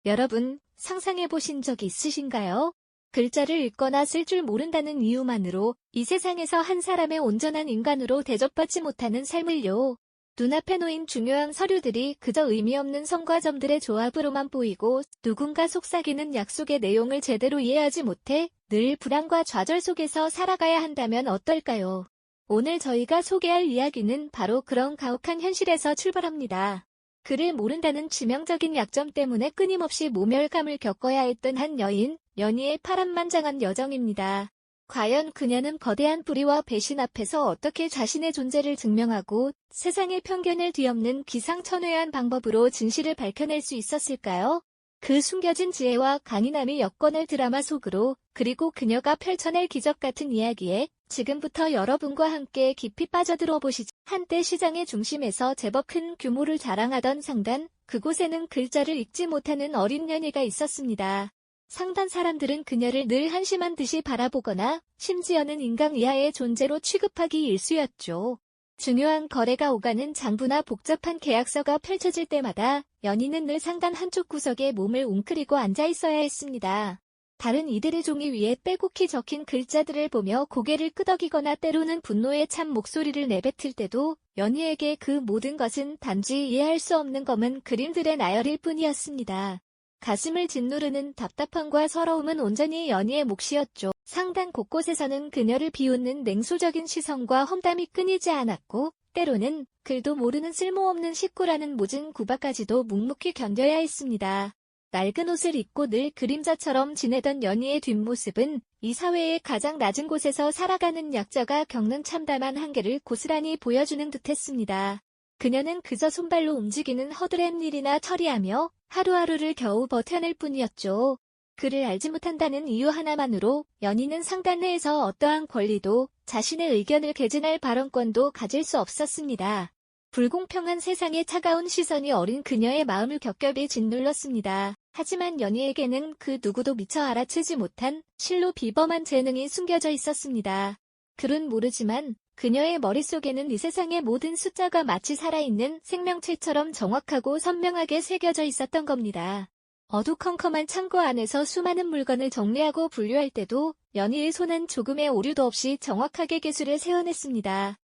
여러분, 상상해보신 적 있으신가요? 글자를 읽거나 쓸 줄 모른다는 이유만으로 이 세상에서 한 사람의 온전한 인간으로 대접받지 못하는 삶을요. 눈앞에 놓인 중요한 서류들이 그저 의미 없는 선과 점들의 조합으로만 보이고 누군가 속삭이는 약속의 내용을 제대로 이해하지 못해 늘 불안과 좌절 속에서 살아가야 한다면 어떨까요? 오늘 저희가 소개할 이야기는 바로 그런 가혹한 현실에서 출발합니다. 글을 모른다는 치명적인 약점 때문에 끊임없이 모멸감을 겪어야 했던 한 여인, 연희의 파란만장한 여정입니다. 과연 그녀는 거대한 불의와 배신 앞에서 어떻게 자신의 존재를 증명하고 세상의 편견을 뒤엎는 기상천외한 방법으로 진실을 밝혀낼 수 있었을까요? 그 숨겨진 지혜와 강인함이 엮어낼 드라마 속으로, 그리고 그녀가 펼쳐낼 기적 같은 이야기에 지금부터 여러분과 함께 깊이 빠져들어 보시죠. 한때 시장의 중심에서 제법 큰 규모를 자랑하던 상단, 그곳에는 글자를 읽지 못하는 어린 연희가 있었습니다. 상단 사람들은 그녀를 늘 한심한 듯이 바라보거나 심지어는 인간 이하의 존재로 취급하기 일쑤였죠. 중요한 거래가 오가는 장부나 복잡한 계약서가 펼쳐질 때마다 연희는 늘 상단 한쪽 구석에 몸을 웅크리고 앉아 있어야 했습니다. 다른 이들의 종이 위에 빼곡히 적힌 글자들을 보며 고개를 끄덕이거나 때로는 분노에 찬 목소리를 내뱉을 때도 연희에게 그 모든 것은 단지 이해할 수 없는 검은 그림들의 나열일 뿐이었습니다. 가슴을 짓누르는 답답함과 서러움은 온전히 연희의 몫이었죠. 상단 곳곳에서는 그녀를 비웃는 냉소적인 시선과 험담이 끊이지 않았고, 때로는 글도 모르는 쓸모없는 식구라는 모진 구박까지도 묵묵히 견뎌야 했습니다. 낡은 옷을 입고 늘 그림자처럼 지내던 연희의 뒷모습은 이 사회의 가장 낮은 곳에서 살아가는 약자가 겪는 참담한 한계를 고스란히 보여주는 듯했습니다. 그녀는 그저 손발로 움직이는 허드렛 일이나 처리하며 하루하루를 겨우 버텨낼 뿐이었죠. 그를 알지 못한다는 이유 하나만으로 연희는 상단 내에서 어떠한 권리도 자신의 의견을 개진할 발언권도 가질 수 없었습니다. 불공평한 세상의 차가운 시선이 어린 그녀의 마음을 겹겹이 짓눌렀습니다. 하지만 연희에게는 그 누구도 미처 알아채지 못한 실로 비범한 재능이 숨겨져 있었습니다. 글은 모르지만 그녀의 머릿속에는 이 세상의 모든 숫자가 마치 살아있는 생명체처럼 정확하고 선명하게 새겨져 있었던 겁니다. 어두컴컴한 창고 안에서 수많은 물건을 정리하고 분류할 때도 연희의 손은 조금의 오류도 없이 정확하게 계수를 세워냈습니다.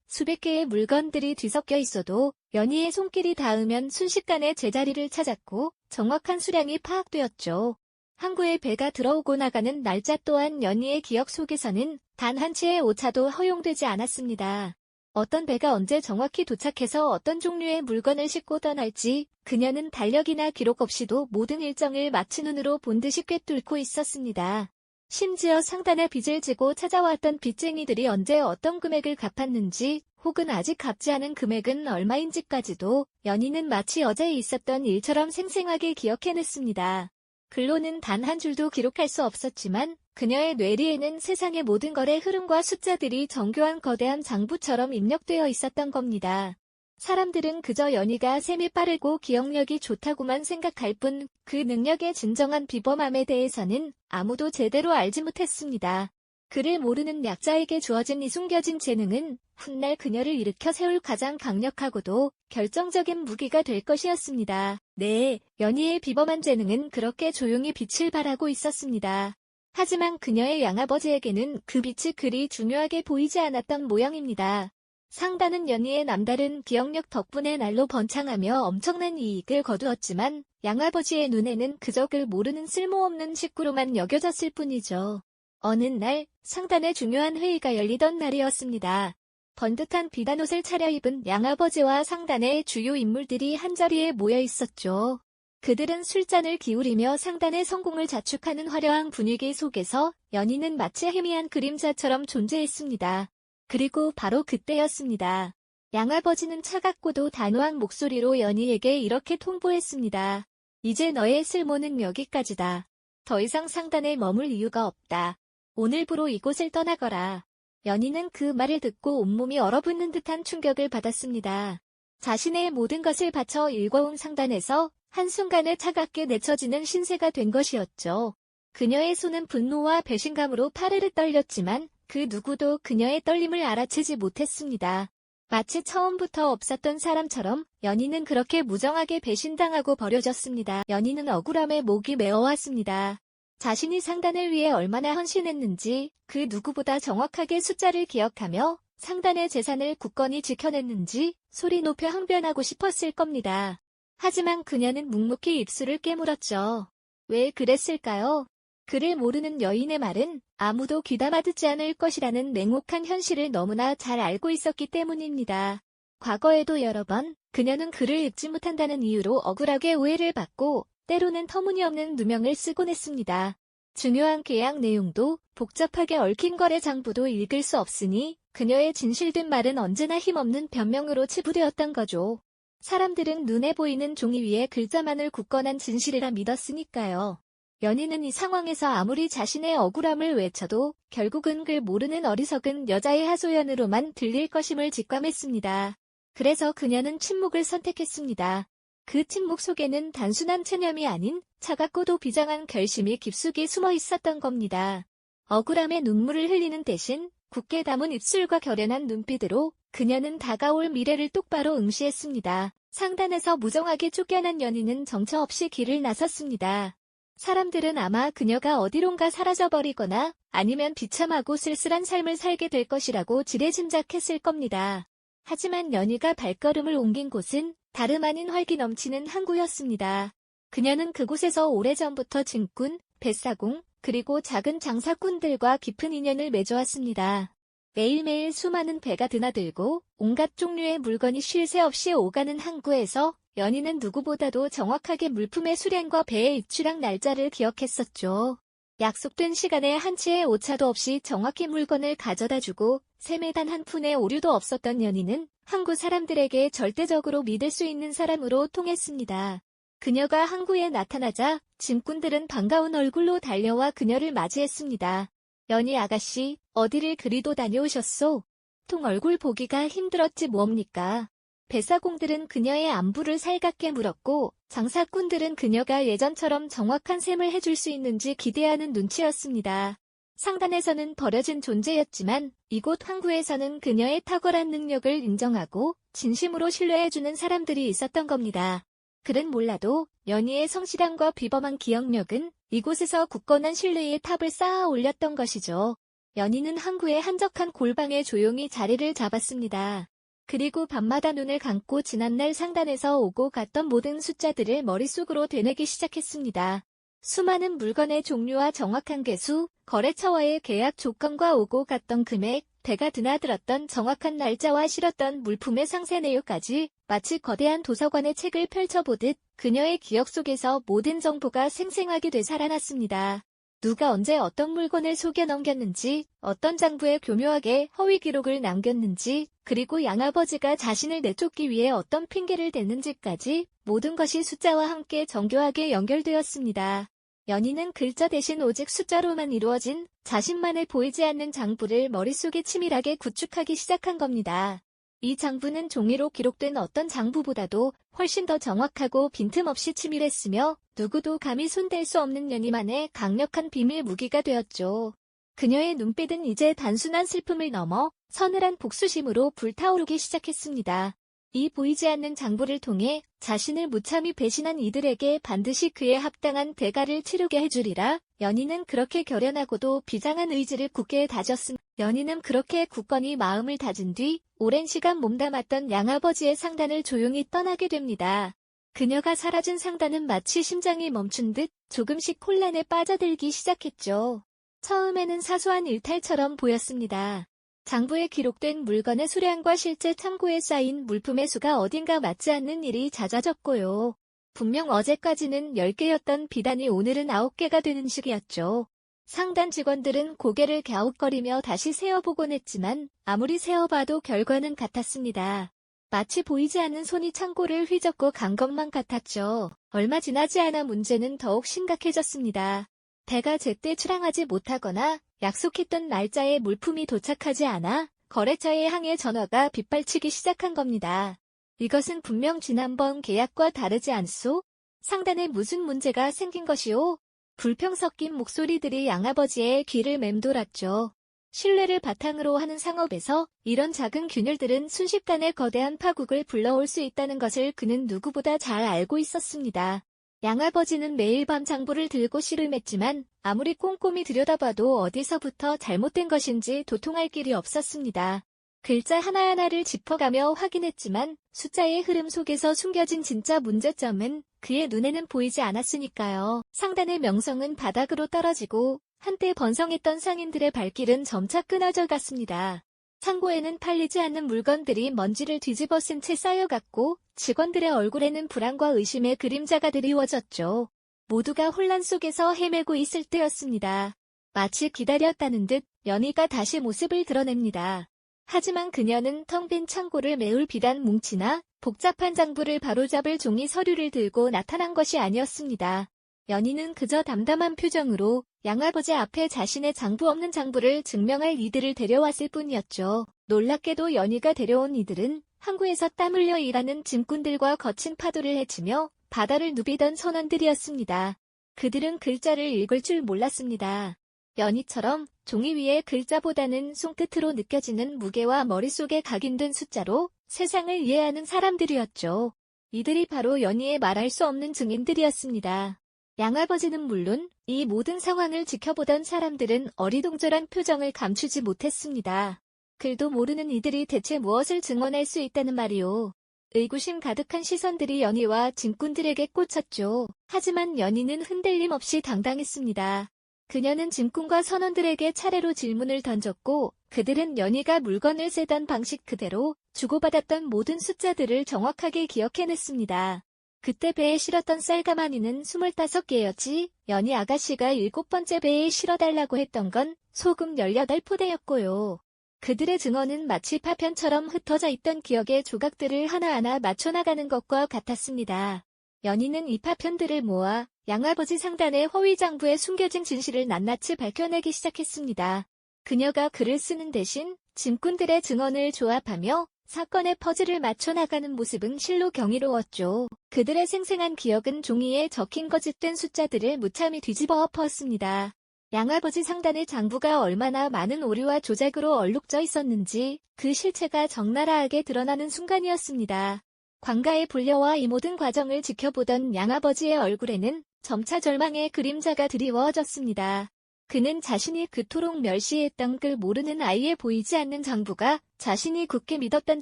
수백 개의 물건들이 뒤섞여 있어도 연희의 손길이 닿으면 순식간에 제자리를 찾았고 정확한 수량이 파악되었죠. 항구에 배가 들어오고 나가는 날짜 또한 연희의 기억 속에서는 단 한 치의 오차도 허용되지 않았습니다. 어떤 배가 언제 정확히 도착해서 어떤 종류의 물건을 싣고 떠날지 그녀는 달력이나 기록 없이도 모든 일정을 마치 눈으로 본 듯이 꿰뚫고 있었습니다. 심지어 상단에 빚을 지고 찾아왔던 빚쟁이들이 언제 어떤 금액을 갚았는지 혹은 아직 갚지 않은 금액은 얼마인지까지도 연희는 마치 어제 있었던 일처럼 생생하게 기억해냈습니다. 글로는 단 한 줄도 기록할 수 없었지만 그녀의 뇌리에는 세상의 모든 거래 흐름과 숫자들이 정교한 거대한 장부처럼 입력되어 있었던 겁니다. 사람들은 그저 연희가 셈이 빠르고 기억력이 좋다고만 생각할 뿐 그 능력의 진정한 비범함에 대해서는 아무도 제대로 알지 못했습니다. 글을 모르는 약자에게 주어진 이 숨겨진 재능은 훗날 그녀를 일으켜 세울 가장 강력하고도 결정적인 무기가 될 것이었습니다. 네, 연희의 비범한 재능은 그렇게 조용히 빛을 발하고 있었습니다. 하지만 그녀의 양아버지에게는 그 빛이 그리 중요하게 보이지 않았던 모양입니다. 상단은 연희의 남다른 기억력 덕분에 날로 번창하며 엄청난 이익을 거두었지만 양아버지의 눈에는 그저 글 모르는 쓸모없는 식구로만 여겨졌을 뿐이죠. 어느 날 상단의 중요한 회의가 열리던 날이었습니다. 번듯한 비단옷을 차려입은 양아버지와 상단의 주요 인물들이 한자리에 모여 있었죠. 그들은 술잔을 기울이며 상단의 성공을 자축하는 화려한 분위기 속에서 연희는 마치 희미한 그림자처럼 존재했습니다. 그리고 바로 그때였습니다. 양아버지는 차갑고도 단호한 목소리로 연희에게 이렇게 통보했습니다. 이제 너의 쓸모는 여기까지다. 더 이상 상단에 머물 이유가 없다. 오늘부로 이곳을 떠나거라. 연희는 그 말을 듣고 온몸이 얼어붙는 듯한 충격을 받았습니다. 자신의 모든 것을 바쳐 일궈온 상단에서 한순간에 차갑게 내쳐지는 신세가 된 것이었죠. 그녀의 손은 분노와 배신감으로 파르르 떨렸지만 그 누구도 그녀의 떨림을 알아채지 못했습니다. 마치 처음부터 없었던 사람처럼 연희는 그렇게 무정하게 배신당하고 버려졌습니다. 연희는 억울함에 목이 메어왔습니다. 자신이 상단을 위해 얼마나 헌신했는지 그 누구보다 정확하게 숫자를 기억하며 상단의 재산을 굳건히 지켜냈는지 소리 높여 항변하고 싶었을 겁니다. 하지만 그녀는 묵묵히 입술을 깨물었죠. 왜 그랬을까요? 그를 모르는 여인의 말은 아무도 귀담아 듣지 않을 것이라는 냉혹한 현실을 너무나 잘 알고 있었기 때문입니다. 과거에도 여러 번 그녀는 그를 잊지 못한다는 이유로 억울하게 오해를 받고 때로는 터무니없는 누명을 쓰곤 했습니다. 중요한 계약 내용도 복잡하게 얽힌 거래 장부도 읽을 수 없으니 그녀의 진실된 말은 언제나 힘없는 변명으로 치부되었던 거죠. 사람들은 눈에 보이는 종이 위에 글자만을 굳건한 진실이라 믿었으니까요. 연희는 이 상황에서 아무리 자신의 억울함을 외쳐도 결국은 글 모르는 어리석은 여자의 하소연으로만 들릴 것임을 직감했습니다. 그래서 그녀는 침묵을 선택했습니다. 그 침묵 속에는 단순한 체념이 아닌 차갑고도 비장한 결심이 깊숙이 숨어 있었던 겁니다. 억울함에 눈물을 흘리는 대신 굳게 담은 입술과 결연한 눈빛으로 그녀는 다가올 미래를 똑바로 응시했습니다. 상단에서 무정하게 쫓겨난 연희는 정처 없이 길을 나섰습니다. 사람들은 아마 그녀가 어디론가 사라져버리거나 아니면 비참하고 쓸쓸한 삶을 살게 될 것이라고 지레짐작했을 겁니다. 하지만 연희가 발걸음을 옮긴 곳은 다름 아닌 활기 넘치는 항구였습니다. 그녀는 그곳에서 오래전부터 증꾼, 뱃사공, 그리고 작은 장사꾼들과 깊은 인연을 맺어왔습니다. 매일매일 수많은 배가 드나들고 온갖 종류의 물건이 쉴 새 없이 오가는 항구에서 연희는 누구보다도 정확하게 물품의 수량과 배의 입출항 날짜를 기억했었죠. 약속된 시간에 한 치의 오차도 없이 정확히 물건을 가져다주고 셈에 단 한 푼의 오류도 없었던 연희는 항구 사람들에게 절대적으로 믿을 수 있는 사람으로 통했습니다. 그녀가 항구에 나타나자 짐꾼들은 반가운 얼굴로 달려와 그녀를 맞이했습니다. 연희 아가씨, 어디를 그리도 다녀오셨소? 통 얼굴 보기가 힘들었지 뭡니까? 배사공들은 그녀의 안부를 살갑게 물었고 장사꾼들은 그녀가 예전처럼 정확한 셈을 해줄 수 있는지 기대하는 눈치였습니다. 상단에서는 버려진 존재였지만 이곳 항구에서는 그녀의 탁월한 능력을 인정하고 진심으로 신뢰해주는 사람들이 있었던 겁니다. 글은 몰라도 연희의 성실함과 비범한 기억력은 이곳에서 굳건한 신뢰의 탑을 쌓아 올렸던 것이죠. 연희는 항구의 한적한 골방에 조용히 자리를 잡았습니다. 그리고 밤마다 눈을 감고 지난날 상단에서 오고 갔던 모든 숫자들을 머릿속으로 되뇌기 시작했습니다. 수많은 물건의 종류와 정확한 개수, 거래처와의 계약 조건과 오고 갔던 금액, 배가 드나들었던 정확한 날짜와 실었던 물품의 상세 내용까지 마치 거대한 도서관의 책을 펼쳐보듯 그녀의 기억 속에서 모든 정보가 생생하게 되살아났습니다. 누가 언제 어떤 물건을 속여 넘겼는지, 어떤 장부에 교묘하게 허위 기록을 남겼는지, 그리고 양아버지가 자신을 내쫓기 위해 어떤 핑계를 댔는지까지 모든 것이 숫자와 함께 정교하게 연결되었습니다. 연희는 글자 대신 오직 숫자로만 이루어진 자신만의 보이지 않는 장부를 머릿속에 치밀하게 구축하기 시작한 겁니다. 이 장부는 종이로 기록된 어떤 장부보다도 훨씬 더 정확하고 빈틈없이 치밀했으며 누구도 감히 손댈 수 없는 연희만의 강력한 비밀 무기가 되었죠. 그녀의 눈빛은 이제 단순한 슬픔을 넘어 서늘한 복수심으로 불타오르기 시작했습니다. 이 보이지 않는 장부를 통해 자신을 무참히 배신한 이들에게 반드시 그에 합당한 대가를 치르게 해주리라. 연희는 그렇게 결연하고도 비장한 의지를 굳게 다졌습니다. 연희는 그렇게 굳건히 마음을 다진 뒤 오랜 시간 몸담았던 양아버지의 상단을 조용히 떠나게 됩니다. 그녀가 사라진 상단은 마치 심장이 멈춘 듯 조금씩 혼란에 빠져들기 시작했죠. 처음에는 사소한 일탈처럼 보였습니다. 장부에 기록된 물건의 수량과 실제 창고에 쌓인 물품의 수가 어딘가 맞지 않는 일이 잦아졌고요. 분명 어제까지는 10개였던 비단이 오늘은 9개가 되는 식이었죠. 상단 직원들은 고개를 갸웃거리며 다시 세어보곤 했지만 아무리 세어봐도 결과는 같았습니다. 마치 보이지 않는 손이 창고를 휘젓고 간 것만 같았죠. 얼마 지나지 않아 문제는 더욱 심각해졌습니다. 배가 제때 출항하지 못하거나 약속했던 날짜에 물품이 도착하지 않아 거래처에 향해 전화가 빗발치기 시작한 겁니다. 이것은 분명 지난번 계약과 다르지 않소? 상단에 무슨 문제가 생긴 것이오? 불평 섞인 목소리들이 양아버지의 귀를 맴돌았죠. 신뢰를 바탕으로 하는 상업에서 이런 작은 균열들은 순식간에 거대한 파국을 불러올 수 있다는 것을 그는 누구보다 잘 알고 있었습니다. 양아버지는 매일 밤 장부를 들고 씨름했지만 아무리 꼼꼼히 들여다봐도 어디서부터 잘못된 것인지 도통할 길이 없었습니다. 글자 하나하나를 짚어가며 확인했지만 숫자의 흐름 속에서 숨겨진 진짜 문제점은 그의 눈에는 보이지 않았으니까요. 상단의 명성은 바닥으로 떨어지고 한때 번성했던 상인들의 발길은 점차 끊어져 갔습니다. 창고에는 팔리지 않는 물건들이 먼지를 뒤집어 쓴 채 쌓여갔고 직원들의 얼굴에는 불안과 의심의 그림자가 드리워졌죠. 모두가 혼란 속에서 헤매고 있을 때였습니다. 마치 기다렸다는 듯 연희가 다시 모습을 드러냅니다. 하지만 그녀는 텅 빈 창고를 메울 비단 뭉치나 복잡한 장부를 바로잡을 종이 서류를 들고 나타난 것이 아니었습니다. 연희는 그저 담담한 표정으로 양아버지 앞에 자신의 장부 없는 장부를 증명할 이들을 데려왔을 뿐이었죠. 놀랍게도 연희가 데려온 이들은 항구에서 땀 흘려 일하는 짐꾼들과 거친 파도를 헤치며 바다를 누비던 선원들이었습니다. 그들은 글자를 읽을 줄 몰랐습니다. 연희처럼 종이 위에 글자보다는 손끝으로 느껴지는 무게와 머릿속에 각인된 숫자로 세상을 이해하는 사람들이었죠. 이들이 바로 연희의 말할 수 없는 증인들이었습니다. 양아버지는 물론 이 모든 상황을 지켜보던 사람들은 어리둥절한 표정을 감추지 못했습니다. 글도 모르는 이들이 대체 무엇을 증언할 수 있다는 말이오. 의구심 가득한 시선들이 연희와 짐꾼들에게 꽂혔죠. 하지만 연희는 흔들림 없이 당당했습니다. 그녀는 짐꾼과 선원들에게 차례로 질문을 던졌고 그들은 연희가 물건을 세던 방식 그대로 주고받았던 모든 숫자들을 정확하게 기억해냈습니다. 그때 배에 실었던 쌀가마니는 25개였지 연희 아가씨가 7번째 배에 실어달라고 했던 건 소금 18포대였고요. 그들의 증언은 마치 파편처럼 흩어져 있던 기억의 조각들을 하나하나 맞춰나가는 것과 같았습니다. 연희는 이 파편들을 모아 양아버지 상단의 허위장부에 숨겨진 진실을 낱낱이 밝혀내기 시작했습니다. 그녀가 글을 쓰는 대신 짐꾼들의 증언을 조합하며 사건의 퍼즐을 맞춰나가는 모습은 실로 경이로웠죠. 그들의 생생한 기억은 종이에 적힌 거짓된 숫자들을 무참히 뒤집어 엎었습니다. 양아버지 상단의 장부가 얼마나 많은 오류와 조작으로 얼룩져 있었는지 그 실체가 적나라하게 드러나는 순간이었습니다. 관가의 불려와 이 모든 과정을 지켜보던 양아버지의 얼굴에는 점차 절망의 그림자가 드리워졌습니다. 그는 자신이 그토록 멸시했던 글 모르는 아이에 보이지 않는 장부가 자신이 굳게 믿었던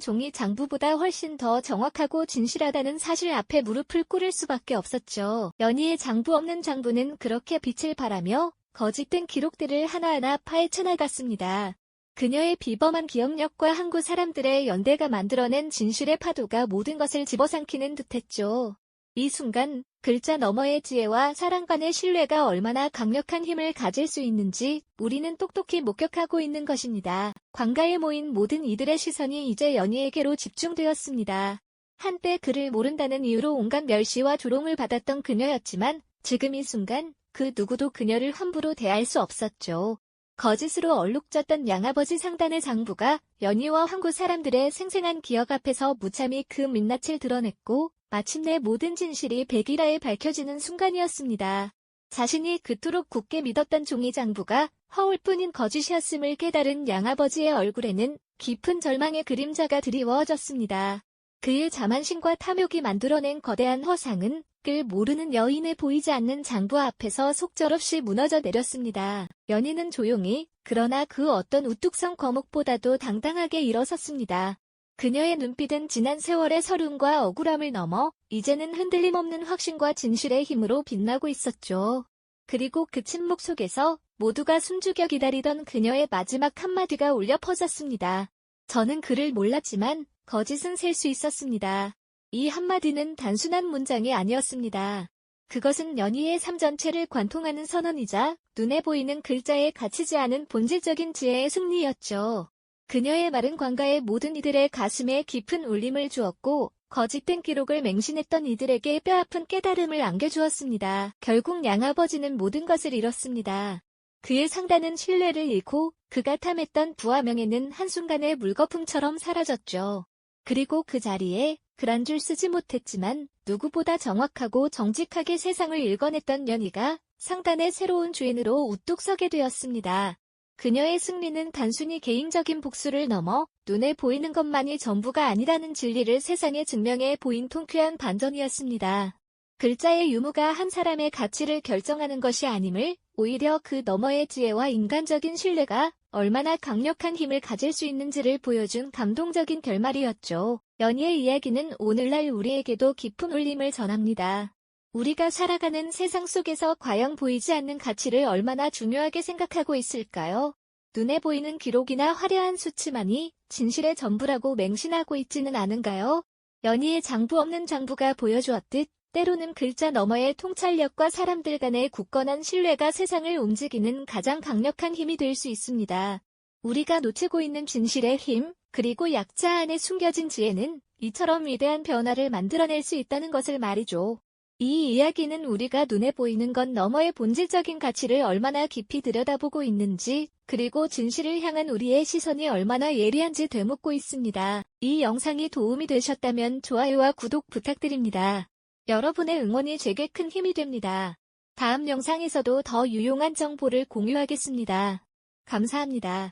종이 장부보다 훨씬 더 정확하고 진실하다는 사실 앞에 무릎을 꿇을 수밖에 없었죠. 연희의 장부 없는 장부는 그렇게 빛을 발하며 거짓된 기록들을 하나하나 파헤쳐 나갔습니다. 그녀의 비범한 기억력과 항구 사람들의 연대가 만들어낸 진실의 파도가 모든 것을 집어삼키는 듯했죠. 이 순간 글자 너머의 지혜와 사람 간의 신뢰가 얼마나 강력한 힘을 가질 수 있는지 우리는 똑똑히 목격하고 있는 것입니다. 관가에 모인 모든 이들의 시선이 이제 연희에게로 집중되었습니다. 한때 그를 모른다는 이유로 온갖 멸시와 조롱을 받았던 그녀였지만 지금 이 순간 그 누구도 그녀를 함부로 대할 수 없었죠. 거짓으로 얼룩졌던 양아버지 상단의 장부가 연희와 항구 사람들의 생생한 기억 앞에서 무참히 그 민낯을 드러냈고 마침내 모든 진실이 백일하에 밝혀지는 순간이었습니다. 자신이 그토록 굳게 믿었던 종이 장부가 허울뿐인 거짓이었음을 깨달은 양아버지의 얼굴에는 깊은 절망의 그림자가 드리워졌습니다. 그의 자만심과 탐욕이 만들어낸 거대한 허상은 글 모르는 여인의 보이지 않는 장부 앞에서 속절없이 무너져 내렸습니다. 연희는 조용히 그러나 그 어떤 우뚝성 거목보다도 당당하게 일어섰습니다. 그녀의 눈빛은 지난 세월의 서름과 억울함을 넘어 이제는 흔들림 없는 확신과 진실의 힘으로 빛나고 있었죠. 그리고 그 침묵 속에서 모두가 숨죽여 기다리던 그녀의 마지막 한마디가 울려 퍼졌습니다. 저는 그를 몰랐지만 거짓은 셀 수 있었습니다. 이 한마디는 단순한 문장이 아니었습니다. 그것은 연희의 삶 전체를 관통하는 선언이자 눈에 보이는 글자에 갇히지 않은 본질적인 지혜의 승리였죠. 그녀의 말은 관가의 모든 이들의 가슴에 깊은 울림을 주었고 거짓된 기록을 맹신했던 이들에게 뼈아픈 깨달음을 안겨주었습니다. 결국 양아버지는 모든 것을 잃었습니다. 그의 상단은 신뢰를 잃고 그가 탐했던 부와 명예는 한순간에 물거품처럼 사라졌죠. 그리고 그 자리에 글 한 줄 쓰지 못했지만 누구보다 정확하고 정직하게 세상을 읽어냈던 연희가 상단의 새로운 주인으로 우뚝 서게 되었습니다. 그녀의 승리는 단순히 개인적인 복수를 넘어 눈에 보이는 것만이 전부가 아니라는 진리를 세상에 증명해 보인 통쾌한 반전이었습니다. 글자의 유무가 한 사람의 가치를 결정하는 것이 아님을, 오히려 그 너머의 지혜와 인간적인 신뢰가 얼마나 강력한 힘을 가질 수 있는지를 보여준 감동적인 결말이었죠. 연희의 이야기는 오늘날 우리에게도 깊은 울림을 전합니다. 우리가 살아가는 세상 속에서 과연 보이지 않는 가치를 얼마나 중요하게 생각하고 있을까요? 눈에 보이는 기록이나 화려한 수치만이 진실의 전부라고 맹신하고 있지는 않은가요? 연희의 장부 없는 장부가 보여주었듯 때로는 글자 너머의 통찰력과 사람들 간의 굳건한 신뢰가 세상을 움직이는 가장 강력한 힘이 될 수 있습니다. 우리가 놓치고 있는 진실의 힘, 그리고 약자 안에 숨겨진 지혜는 이처럼 위대한 변화를 만들어낼 수 있다는 것을 말이죠. 이 이야기는 우리가 눈에 보이는 것 너머의 본질적인 가치를 얼마나 깊이 들여다보고 있는지, 그리고 진실을 향한 우리의 시선이 얼마나 예리한지 되묻고 있습니다. 이 영상이 도움이 되셨다면 좋아요와 구독 부탁드립니다. 여러분의 응원이 제게 큰 힘이 됩니다. 다음 영상에서도 더 유용한 정보를 공유하겠습니다. 감사합니다.